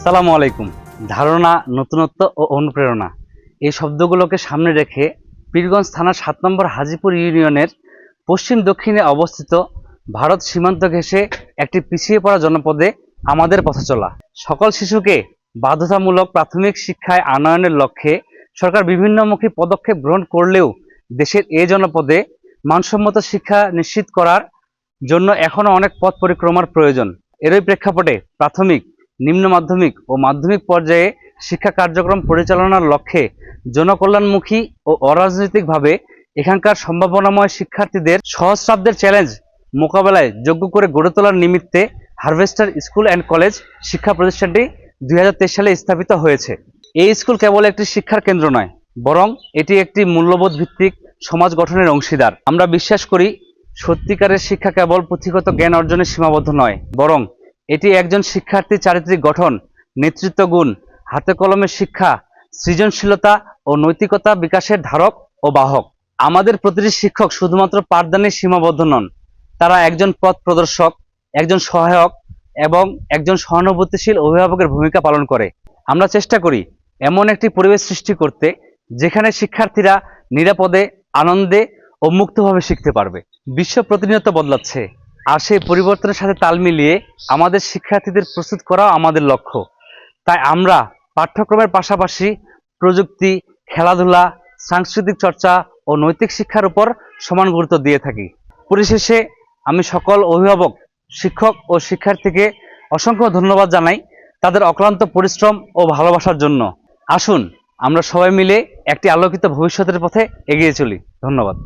আসসালামু আলাইকুম। ধারণা, নতুনত্ব ও অনুপ্রেরণা এই শব্দগুলোকে সামনে রেখে পীরগঞ্জ থানার ৭ নম্বর হাজীপুর ইউনিয়নের পশ্চিম দক্ষিণে অবস্থিত ভারত সীমান্ত ঘেঁষে একটি পিছিয়ে পড়া জনপদে আমাদের পথ চলা। সকল শিশুকে বাধ্যতামূলক প্রাথমিক শিক্ষায় আনয়নের লক্ষ্যে সরকার বিভিন্নমুখী পদক্ষেপ গ্রহণ করলেও দেশের এ জনপদে মানসম্মত শিক্ষা নিশ্চিত করার জন্য এখনও অনেক পথ পরিক্রমার প্রয়োজন। এরই প্রেক্ষাপটে প্রাথমিক, নিম্ন মাধ্যমিক ও মাধ্যমিক পর্যায়ে শিক্ষা কার্যক্রম পরিচালনার লক্ষ্যে জনকল্যাণমুখী ও অরাজনৈতিকভাবে এখানকার সম্ভাবনাময় শিক্ষার্থীদের সহস্রাব্দের চ্যালেঞ্জ মোকাবেলায় যোগ্য করে গড়ে তোলার নিমিত্তে হারভেস্টার স্কুল অ্যান্ড কলেজ শিক্ষা প্রতিষ্ঠানটি ২০২৩ সালে স্থাপিত হয়েছে। এই স্কুল কেবল একটি শিক্ষার কেন্দ্র নয়, বরং এটি একটি মূল্যবোধ ভিত্তিক সমাজ গঠনের অংশীদার। আমরা বিশ্বাস করি, সত্যিকারের শিক্ষা কেবল পুঁথিগত জ্ঞান অর্জনে সীমাবদ্ধ নয়, বরং এটি একজন শিক্ষার্থীর চারিত্রিক গঠন, নেতৃত্ব গুণ, হাতে কলমে শিক্ষা, সৃজনশীলতা ও নৈতিকতা বিকাশের ধারক ও বাহক। আমাদের প্রতিটি শিক্ষক শুধুমাত্র পাঠদানে সীমাবদ্ধ নন, তারা একজন পথ প্রদর্শক, একজন সহায়ক এবং একজন সহানুভূতিশীল অভিভাবকের ভূমিকা পালন করে। আমরা চেষ্টা করি এমন একটি পরিবেশ সৃষ্টি করতে যেখানে শিক্ষার্থীরা নিরাপদে, আনন্দে ও মুক্তভাবে শিখতে পারবে। বিশ্ব প্রতিনিয়ত বদলাচ্ছে, আর সেই পরিবর্তনের সাথে তাল মিলিয়ে আমাদের শিক্ষার্থীদের প্রস্তুত করাও আমাদের লক্ষ্য। তাই আমরা পাঠ্যক্রমের পাশাপাশি প্রযুক্তি, খেলাধুলা, সাংস্কৃতিক চর্চা ও নৈতিক শিক্ষার উপর সমান গুরুত্ব দিয়ে থাকি। পরিশেষে আমি সকল অভিভাবক, শিক্ষক ও শিক্ষার্থীকে অসংখ্য ধন্যবাদ জানাই তাদের অক্লান্ত পরিশ্রম ও ভালোবাসার জন্য। আসুন আমরা সবাই মিলে একটি আলোকিত ভবিষ্যতের পথে এগিয়ে চলি। ধন্যবাদ।